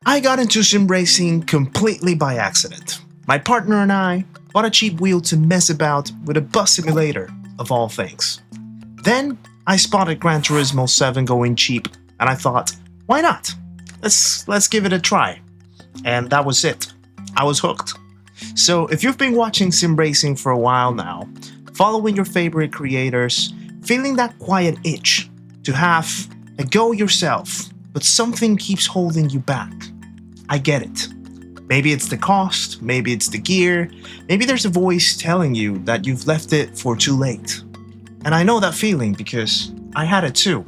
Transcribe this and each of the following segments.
I got into sim racing completely by accident. My partner and I bought a cheap wheel to mess about with a bus simulator, of all things. Then I spotted Gran Turismo 7 going cheap, and I thought, why not? Let's give it a try. And that was it. I was hooked. So if you've been watching sim racing for a while now, following your favorite creators, feeling that quiet itch to have a go yourself, but something keeps holding you back, I get it. Maybe it's the cost, maybe it's the gear, maybe there's a voice telling you that you've left it for too late. And I know that feeling because I had it too.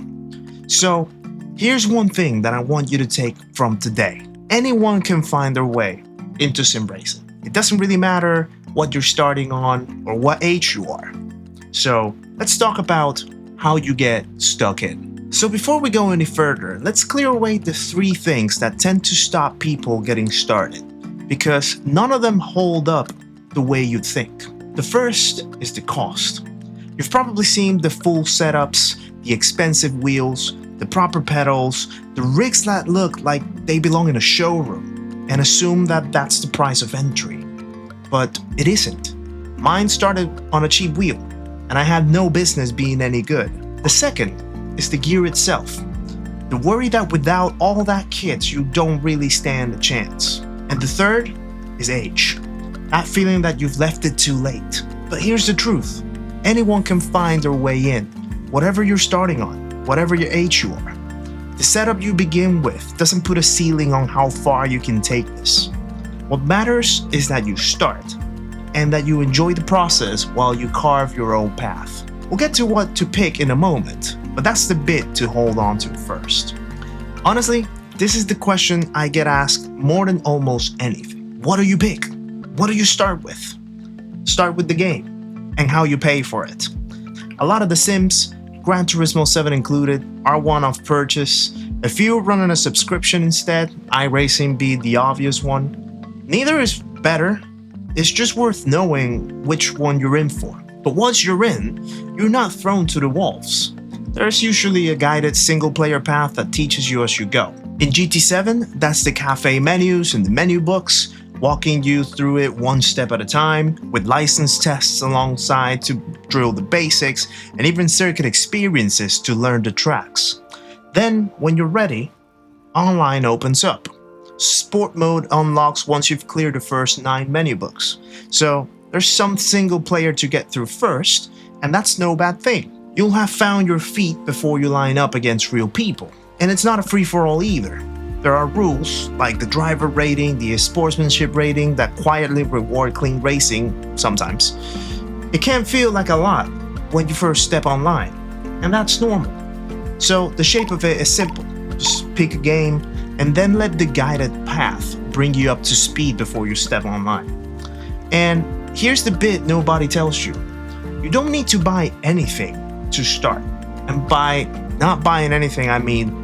So here's one thing that I want you to take from today. Anyone can find their way into sim racing. It doesn't really matter what you're starting on or what age you are. So let's talk about how you get stuck in. So before we go any further, let's clear away the 3 things that tend to stop people getting started, because none of them hold up the way you'd think. The first is the cost. You've probably seen the full setups, the expensive wheels, the proper pedals, the rigs that look like they belong in a showroom, and assume that that's the price of entry. But it isn't. Mine started on a cheap wheel, and I had no business being any good. The second is the gear itself. The worry that without all that kit you don't really stand a chance. And the third is age. That feeling that you've left it too late. But here's the truth. Anyone can find their way in, whatever you're starting on, whatever your age you are. The setup you begin with doesn't put a ceiling on how far you can take this. What matters is that you start, and that you enjoy the process while you carve your own path. We'll get to what to pick in a moment, but that's the bit to hold on to first. Honestly, this is the question I get asked more than almost anything. What do you pick? What do you start with? Start with the game, and how you pay for it. A lot of the sims, Gran Turismo 7 included, are one-off purchase. A few run on a subscription instead, iRacing being the obvious one. Neither is better, it's just worth knowing which one you're in for. But once you're in, you're not thrown to the wolves. There's usually a guided single-player path that teaches you as you go. In GT7, that's the cafe menus and the menu books, walking you through it one step at a time, with license tests alongside to drill the basics, and even circuit experiences to learn the tracks. Then, when you're ready, online opens up. Sport mode unlocks once you've cleared the first 9 menu books. So there's some single player to get through first, and that's no bad thing. You'll have found your feet before you line up against real people. And it's not a free-for-all either. There are rules, like the driver rating, the sportsmanship rating, that quietly reward clean racing sometimes. It can feel like a lot when you first step online, and that's normal. So the shape of it is simple. Just pick a game, and then let the guided path bring you up to speed before you step online. And here's the bit nobody tells you. You don't need to buy anything to start. And by not buying anything, I mean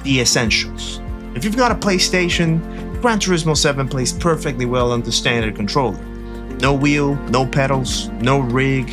the essentials. If you've got a PlayStation, Gran Turismo 7 plays perfectly well on the standard controller. No wheel, no pedals, no rig.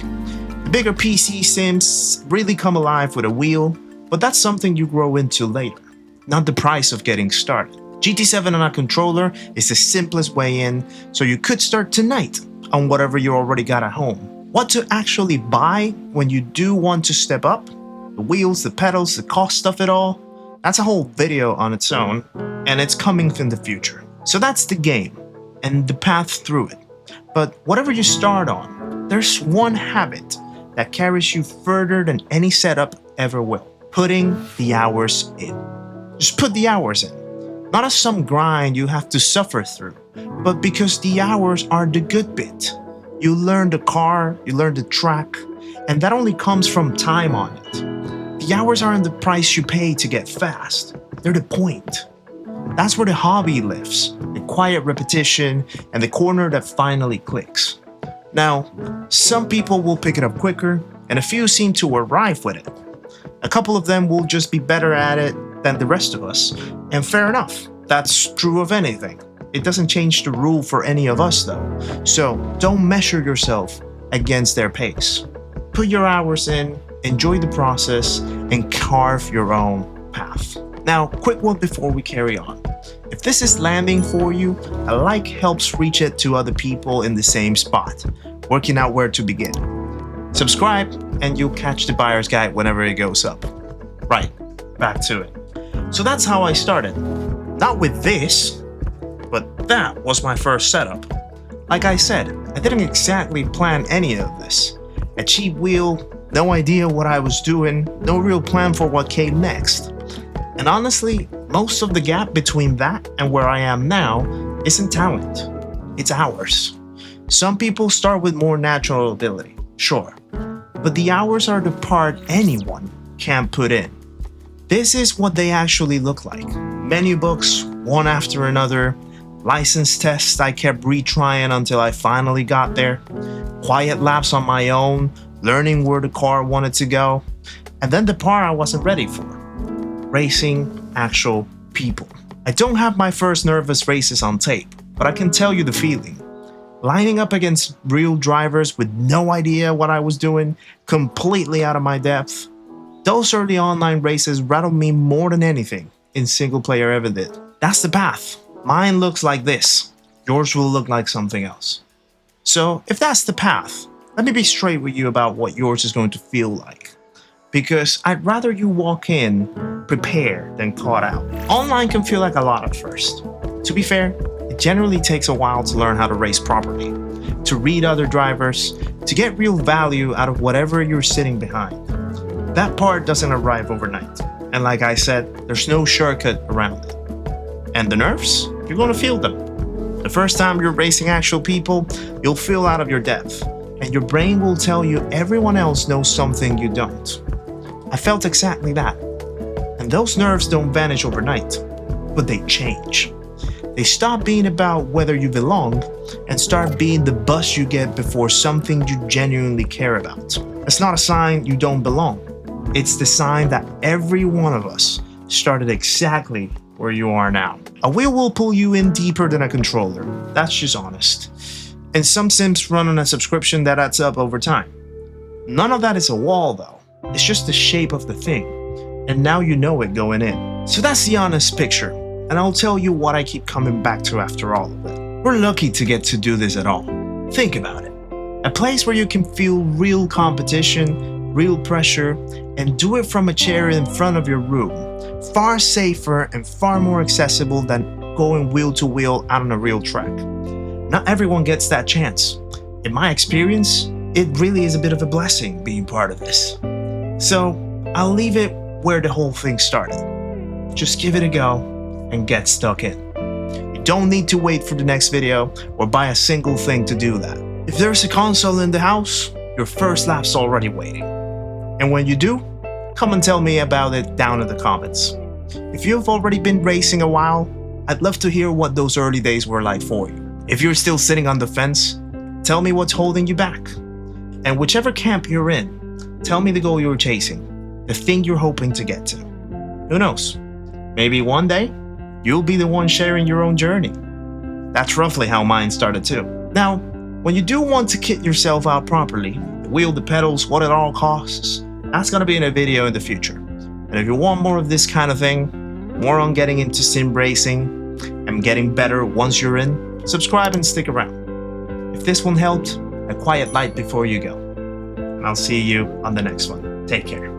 The bigger PC sims really come alive with a wheel, but that's something you grow into later, not the price of getting started. GT7 on a controller is the simplest way in, so you could start tonight on whatever you already got at home. What to actually buy when you do want to step up? The wheels, the pedals, the cost of it all? That's a whole video on its own, and it's coming in the future. So that's the game, and the path through it. But whatever you start on, there's one habit that carries you further than any setup ever will. Putting the hours in. Just put the hours in. Not as some grind you have to suffer through, but because the hours are the good bit. You learn the car, you learn the track, and that only comes from time on it. The hours aren't the price you pay to get fast, they're the point. That's where the hobby lives, the quiet repetition and the corner that finally clicks. Now, some people will pick it up quicker, and a few seem to arrive with it. A couple of them will just be better at it than the rest of us, and fair enough, that's true of anything. It doesn't change the rule for any of us though, so don't measure yourself against their pace. Put your hours in, enjoy the process, and carve your own path. Now, quick one before we carry on. If this is landing for you, a like helps reach it to other people in the same spot, working out where to begin. Subscribe and you'll catch the buyer's guide whenever it goes up. Right, back to it. So that's how I started. Not with this, but that was my first setup. Like I said, I didn't exactly plan any of this. A cheap wheel, no idea what I was doing, no real plan for what came next. And honestly, most of the gap between that and where I am now isn't talent, it's hours. Some people start with more natural ability, sure, but the hours are the part anyone can put in. This is what they actually look like. Menu books, one after another, license tests I kept retrying until I finally got there, quiet laps on my own, learning where the car wanted to go, and then the part I wasn't ready for, racing actual people. I don't have my first nervous races on tape, but I can tell you the feeling. Lining up against real drivers with no idea what I was doing, completely out of my depth. Those early online races rattled me more than anything in single player ever did. That's the path. Mine looks like this. Yours will look like something else. So if that's the path, let me be straight with you about what yours is going to feel like. Because I'd rather you walk in prepared than caught out. Online can feel like a lot at first. To be fair, it generally takes a while to learn how to race properly, to read other drivers, to get real value out of whatever you're sitting behind. That part doesn't arrive overnight. And like I said, there's no shortcut around it. And the nerves? You're gonna feel them. The first time you're racing actual people, you'll feel out of your depth. And your brain will tell you everyone else knows something you don't. I felt exactly that. And those nerves don't vanish overnight, but they change. They stop being about whether you belong and start being the buzz you get before something you genuinely care about. It's not a sign you don't belong. It's the sign that every one of us started exactly where you are now. A wheel will pull you in deeper than a controller. That's just honest. And some sims run on a subscription that adds up over time. None of that is a wall though. It's just the shape of the thing. And now you know it going in. So that's the honest picture. And I'll tell you what I keep coming back to after all of it. We're lucky to get to do this at all. Think about it. A place where you can feel real competition, real pressure, and do it from a chair in front of your room. Far safer and far more accessible than going wheel to wheel out on a real track. Not everyone gets that chance. In my experience, it really is a bit of a blessing being part of this. So I'll leave it where the whole thing started. Just give it a go and get stuck in. You don't need to wait for the next video or buy a single thing to do that. If there's a console in the house, your first lap's already waiting. And when you do, come and tell me about it down in the comments. If you've already been racing a while, I'd love to hear what those early days were like for you. If you're still sitting on the fence, tell me what's holding you back. And whichever camp you're in, tell me the goal you're chasing, the thing you're hoping to get to. Who knows? Maybe one day, you'll be the one sharing your own journey. That's roughly how mine started too. Now, when you do want to kit yourself out properly, the wheel, the pedals, what it all costs, that's gonna be in a video in the future. And if you want more of this kind of thing, more on getting into sim racing and getting better once you're in, subscribe and stick around. If this one helped, a quiet light before you go. And I'll see you on the next one. Take care.